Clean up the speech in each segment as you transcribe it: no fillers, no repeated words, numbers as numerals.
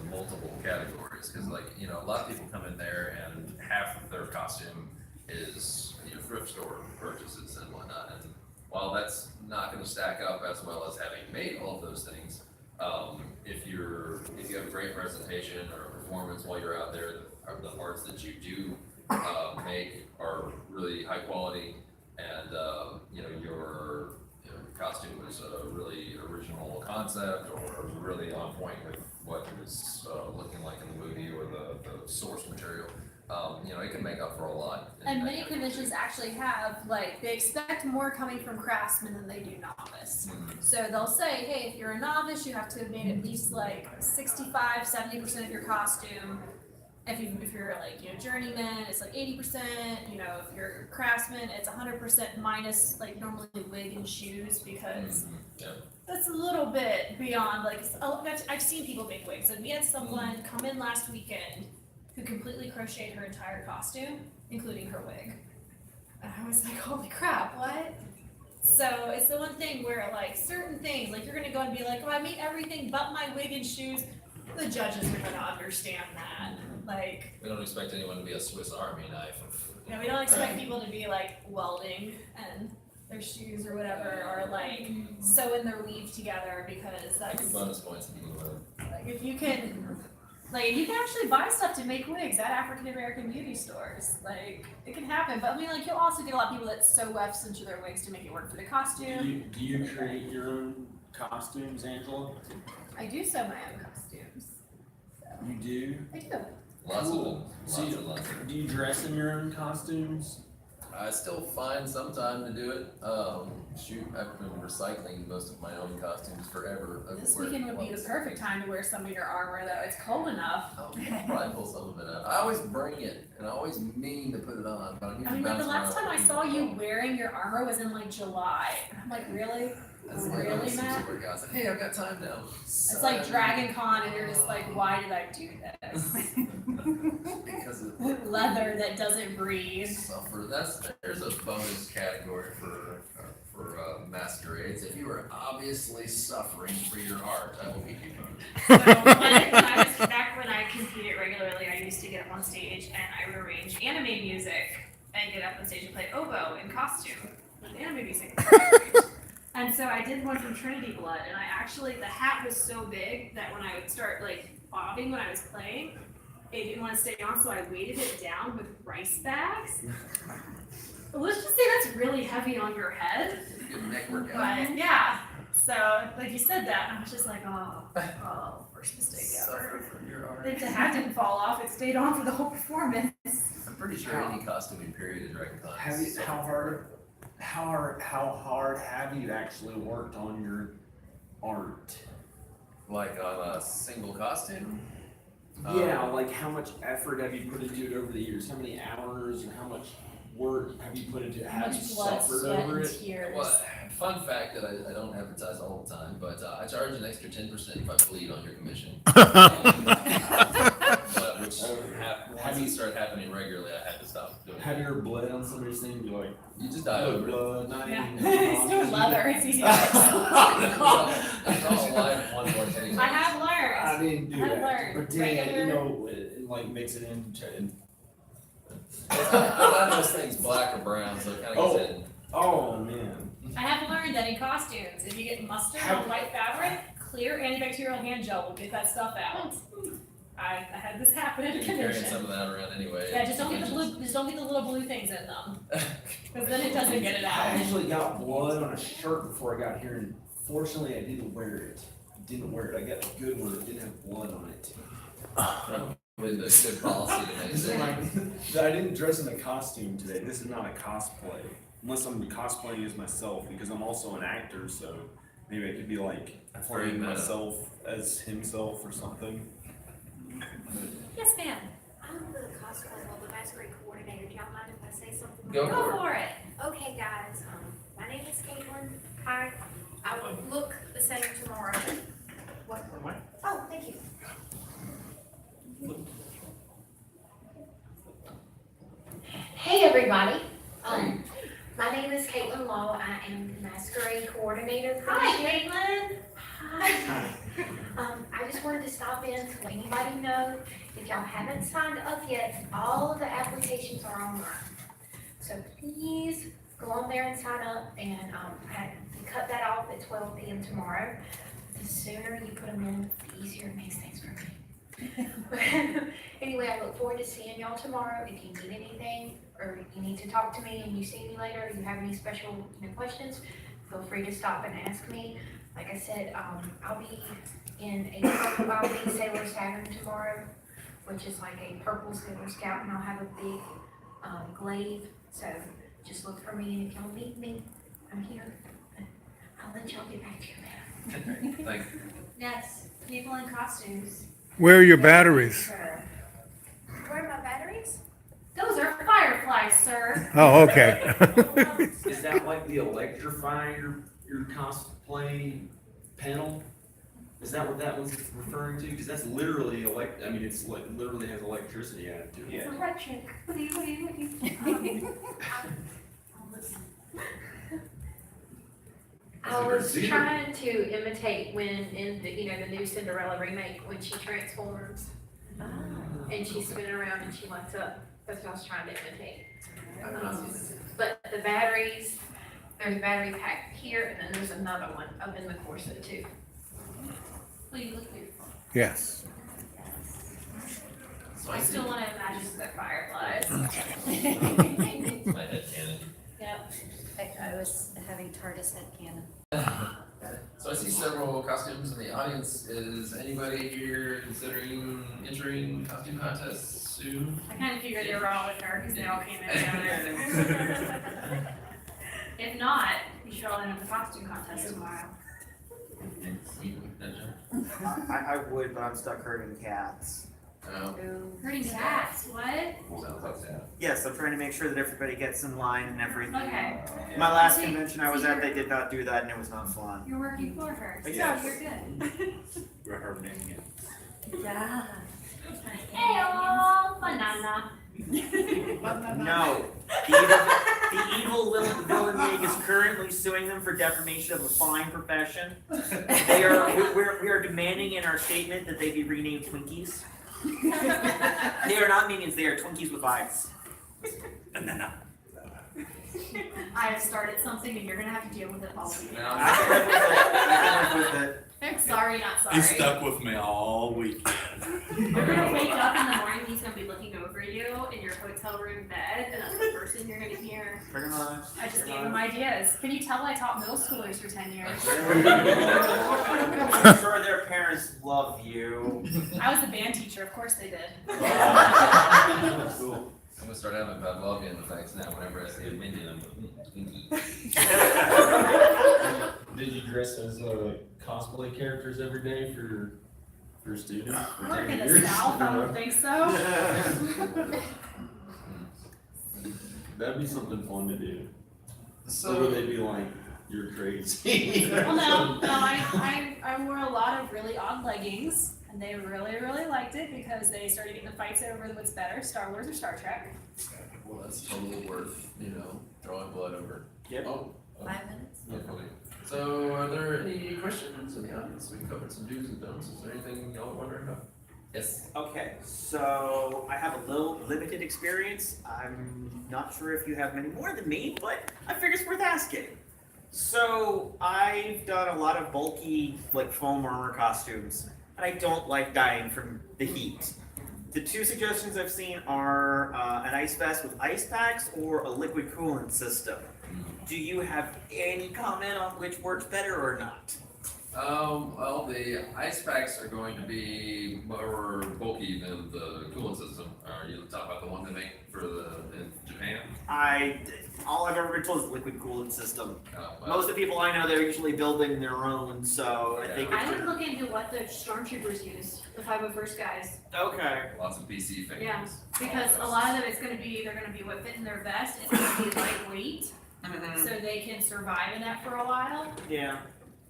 multiple categories, because like, you know, a lot of people come in there and half of their costume is, you know, thrift store purchases and whatnot, and while that's not gonna stack up as well as having made all of those things, if you have a great presentation or a performance while you're out there, the parts that you do make are really high quality, and you know, your costume is a really original concept or really on point with what it was looking like in the movie or the source material. You know, it can make up for a lot. And many conventions actually have, like, they expect more coming from craftsmen than they do novice. Mhm. So they'll say, hey, if you're a novice, you have to have made at least like 65, 70% of your costume. If you're like, you know, journeyman, it's like 80%, you know, if you're a craftsman, it's 100% minus like normally wig and shoes, because Yeah. that's a little bit beyond, like, I've seen people make wigs, and we had someone come in last weekend who completely crocheted her entire costume, including her wig. And I was like, holy crap, what? So it's the one thing where, like, certain things, like, you're gonna go and be like, oh, I made everything but my wig and shoes. The judges are gonna understand that. Like, We don't expect anyone to be a Swiss Army knife. you know, we don't expect people to be like welding and their shoes or whatever, or like sewing their weave together, because I that's give bonus points if you can. like, if you can actually buy stuff to make wigs at African American beauty stores. Like, it can happen, but I mean, like, you'll also get a lot of people that sew wefts into their wigs to make it work for the costume. Do you create your own costumes, Angela? I do sew my own costumes. So You do? I do. Lots of them. Cool. So Lots of them. do you dress in your own costumes? I still find some time to do it. Shoot, I've been recycling most of my own costumes forever. I've This worn weekend would be the once. perfect time to wear some of your armor, though. It's cold enough. I'll probably pull some of it out. I always bring it, and I always mean to put it on, but I need I to mean, like, bounce the last around time I with saw you people. wearing your armor was in like July. And I'm like, really? That's like Really, always Matt? super guys. Like, hey, I've got time now. It's like Dragon Con, and you're just like, why did I do this? Because of Leather that doesn't breathe. suffer. There's a bonus category for masquerades. If you are obviously suffering for your art, I will give you bonus. So when I competed regularly, I used to get up on stage and I would arrange anime music and get up on stage and play oboe in costume with anime music. And so I did one from Trinity Blood, and the hat was so big that when I would start like bobbing when I was playing, it didn't want to stay on, so I weighted it down with rice bags. But let's just say that's really heavy on your head. Good neck workout. But yeah, so like you said that, and I was just like, first mistake Suffer ever. for your art. The hat didn't fall off; it stayed on for the whole performance. I'm pretty sure any costuming period at Dragon Con. Have you, how hard have you actually worked on your art? Like on a single costume? Yeah, like how much effort have you put into it over the years? How many hours and how much work have you put into it? How Have you much blood, suffered sweat, over and it? tears. Well, fun fact that I don't advertise all the time, but I charge an extra 10% if I bleed on your commission. But which once it started happening regularly, I had to stop doing Have it. you ever bled on somebody's thing? You're like, You just die "Oh, over it. blood, not Yeah, even it's still leather. It's easy to fix. It's all alive one more thing. I have I learned. didn't do I've that. learned. Pretend, Regular- you know, and like mix it in. It's not those things black or brown, so it kind of gets hidden. Oh man. I have learned that in costumes, if you get mustard How- on white fabric, clear antibacterial hand gel will get that stuff out. I had this happen at a You're carrying convention. some of that around anyway. Yeah, just don't get the little blue things in them, because then it doesn't get it I out. actually got blood on a shirt before I got here, and fortunately I didn't wear it. I got a good one that didn't have blood on it. With the good policy to make This is it. like, I didn't dress in a costume today. This is not a cosplay. Unless I'm cosplaying as myself, because I'm also an actor, so maybe I could be like That's very playing meta. myself as himself or something. Yes, ma'am. I'm the cosplay, well, the masquerade coordinator. Do y'all mind if I say something? Go Go for it. Okay, guys, my name is Caitlin. Hi, I will look the same tomorrow. What? Oh, thank you. Hey, everybody. My name is Caitlin Law. I am the masquerade coordinator. for Hi, this year. Caitlin. Hi. I just wanted to stop in to let anybody know, if y'all haven't signed up yet, all of the applications are online. So please go on there and sign up and, cut that off at 12 p.m. tomorrow. The sooner you put them in, the easier it makes things for me. Anyway, I look forward to seeing y'all tomorrow. If you need anything, or you need to talk to me and you see me later, or you have any special, questions, feel free to stop and ask me. Like I said, I'll be in a purple Sailor Saturn tomorrow, which is like a purple Sailor Scout, and I'll have a big, glaive. So just look for me, and if y'all need me, I'm here. I'll let y'all get back to your bed. Thank Yes, people in costumes. Where are your batteries? Sir. Where are my batteries? Those are fireflies, sir. Oh, okay. Is that like the electrifying your cosplay panel? Is that what that was referring to? Because that's literally it's like literally has electricity added to it. It's electric. What are you? I was trying to imitate when in the new Cinderella remake, when she transforms and she's spinning around and she lights up. That's what I was trying to imitate. But the batteries, there's a battery pack here, and then there's another one up in the corset too. Well, you look beautiful. Yes. So I still want to imagine the fireflies. my head cannon. Yep. I was having TARDIS headcanon. So I see several costumes in the audience. Is anybody here considering entering costume contests soon? I kind of figured they were all with her because they all came in together. If not, you should all enter the costume contest tomorrow. I would, but I'm stuck herding cats. Oh, Herding cats, what? sounds like that. Yes, I'm trying to make sure that everybody gets in line and everything. Okay, My last convention I was at, they did not do that and it was not fun. you're working for her. So Yes. you're good. We're hurting it. Yeah. Hey, all banana. No. The evil villain league is currently suing them for defamation of a fine profession. We are demanding in our statement that they be renamed Twinkies. They are not minions, they are Twinkies with vibes. Banana. I have started something and you're gonna have to deal with it all week. Now, I can live with it. I'm sorry, not sorry. He stuck with me all weekend. You're gonna wake up in the morning, he's gonna be looking over you in your hotel room bed, and that's the first thing you're gonna hear. Pretty much. I just gave him ideas. Can you tell I taught middle schoolers for 10 years? I'm sure their parents love you. I was the band teacher, of course they did. Cool. I'm gonna start having Pavlovian effects now whenever I see a minion. Did you dress as cosplay characters every day for students? For Work 10 in the years? South, I don't think so. That'd be something fun to do. Or would So, they be like, you're crazy? Well, no, I wore a lot of really odd leggings, and they really, really liked it because they started getting the fights over what's better, Star Wars or Star Trek. well, that's totally worth, throwing blood over. Yep. Oh, 5 minutes? okay. So are there any questions in the audience? We covered some do's and don'ts. Is there anything y'all are wondering about? Yes. Okay, so I have a little limited experience. I'm not sure if you have many more than me, but I figure it's worth asking. So I've done a lot of bulky, like foam armor costumes, and I don't like dying from the heat. The two suggestions I've seen are an ice vest with ice packs or a liquid coolant system. Do you have any comment on which works better or not? Well, the ice packs are going to be more bulky than the cooling system. Are you talking about the one they make in Japan? All I've ever been told is liquid coolant system. Well, Most of the people I know, they're usually building their own, so I think I it's would look into what the stormtroopers use, the 501st guys. okay. lots of PC fans. Yeah, because a lot of them, it's gonna be, they're gonna be what fit in their vest, it's gonna be lightweight, so they can survive in that for a while. Yeah.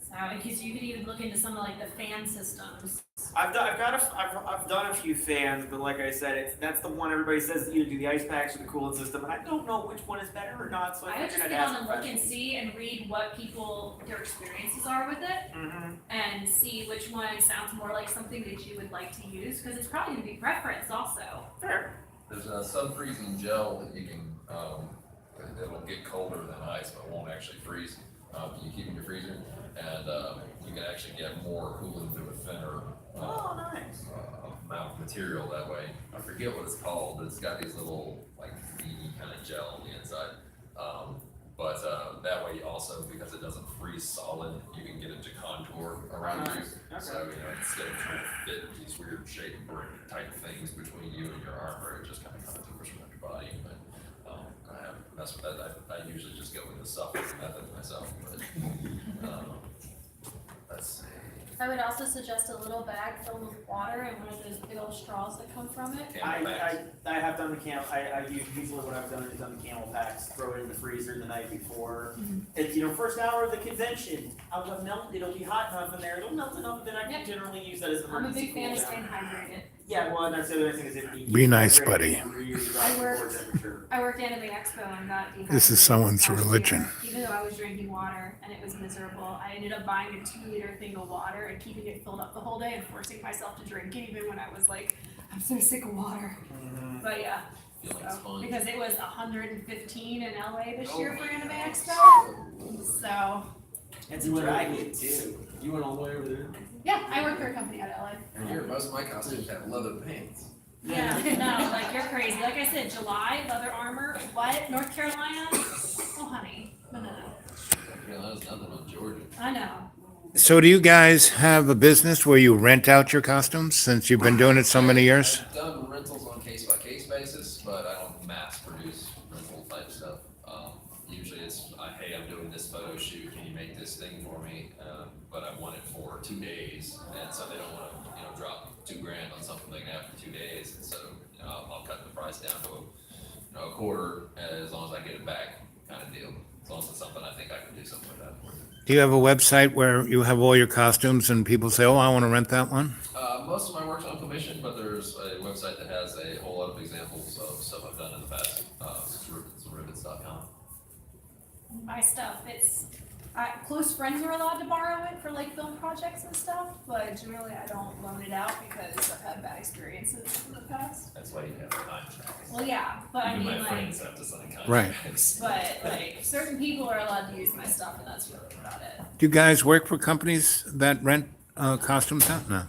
So, because you could even look into some of like the fan systems I've done a few fans, but like I said, that's the one everybody says either do the ice packs or the cooling system, and I don't know which one is better or not. So I would figured just I'd get ask on and look and questions. see and read what people, their experiences are with it, Mhm. and see which one sounds more like something that you would like to use, because it's probably gonna be preference also. Fair. There's a sub-freezing gel that you can, it'll get colder than ice, but won't actually freeze. You keep in your freezer, and, you can actually get more cooling through a thinner, Oh, nice. amount of material that way. I forget what it's called, but it's got these little, like, beady kind of gel on the inside. That way also, because it doesn't freeze solid, you can get it to contour around you. Nice. Okay. So, instead of trying to fit these weird shape brick type things between you and your armor, it just kind of contours around your body. But, I haven't messed with that. I usually just go with the suffering method myself, but, let's see. I would also suggest a little bag filled with water and one of those big old straws that come from it. Camel packs. I have done the camel. I usually what I've done is done the camel packs. Throw it in the freezer the night before. It's first hour of the convention. I'll let melt. It'll be hot enough in there. It'll melt enough, and then I can Yep. generally use that as an I'm a emergency big fan of cool down. staying hydrated. Yeah, well, and that's the other thing is if you Be nice, hydrate buddy. you use I the worked- core temperature. I worked Anime Expo and got dehydrated. This is someone's last religion. year, even though I was drinking water and it was miserable, I ended up buying a 2-liter thing of water and keeping it filled up the whole day and forcing myself to drink it even when I was like, I'm so sick of water. Mhm. But yeah, Feeling so, sponge. because it was 115 in LA this Oh year my for Anime God. Expo. So That's what I get too. You went all the way over there? yeah, I work for a company out of LA. And here, most of my costumes have leather pants. Yeah, no, like you're crazy. Like I said, July, leather armor, what? North Carolina? Oh honey, no. Carolina's nothing on Georgia. I know. So do you guys have a business where you rent out your costumes since you've been doing it so many years? I've done rentals on case-by-case basis, but I don't mass produce rental type stuff. Usually it's, hey, I'm doing this photo shoot, can you make this thing for me? But I want it for 2 days, and so they don't wanna, drop $2,000 on something they can have for 2 days, and so, I'll cut the price down to a quarter, as long as I get it back, kind of deal. As long as it's something I think I can do something with that for. Do you have a website where you have all your costumes and people say, oh, I want to rent that one? Most of my work's on commission, but there's a website that has a whole lot of examples of stuff I've done in the past, rivets.com. My stuff, close friends are allowed to borrow it for like film projects and stuff, but generally I don't loan it out because I've had bad experiences in the past. That's why you have contracts. Well, yeah, but I Even mean my like, friends have to sign Right. contracts. but like certain people are allowed to use my stuff and that's really about it. Do you guys work for companies that rent costumes out? No.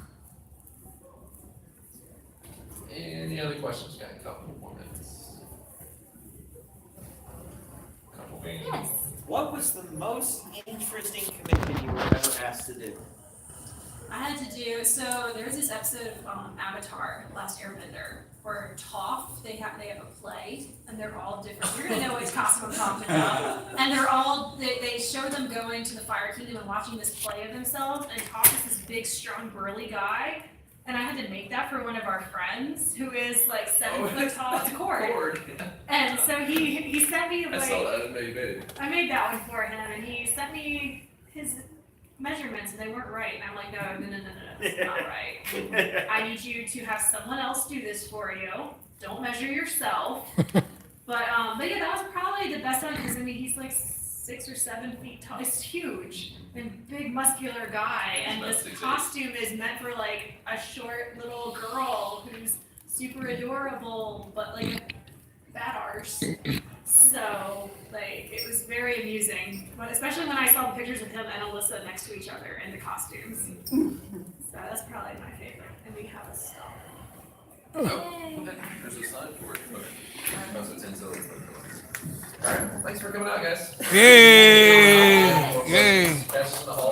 Any other questions? Got a couple more minutes. Couple being. Yes. What was the most interesting commitment you were ever asked to do? I had to do, so there's this episode of Avatar, Last Airbender, where Toph, they have a play, and they're all different. You're gonna know which costume I'm talking about. And they show them going to the Fire Kingdom and watching this play of themselves, and Toph is this big, strong, burly guy. And I had to make that for one of our friends, who is like 7 foot tall. It's Cord. And so he sent me I saw like, that, I didn't know you did. I made that one for him, and he sent me his measurements, and they weren't right. And I'm like, no, it's not right. I need you to have someone else do this for you. Don't measure yourself. But yeah, that was probably the best one, because I mean, he's like 6 or 7 feet tall. He's huge and big, muscular guy, and this costume is meant for like a short little girl who's super adorable, but like bad arse. So, like, it was very amusing, but especially when I saw the pictures of him and Alyssa next to each other in the costumes. So that's probably my favorite, and we have a stall. Oh, there's a sign for it. Okay. Oh, so it's in Zillion. All right, well, thanks for coming out, guys. Yay! Yay! Catch us in the hall.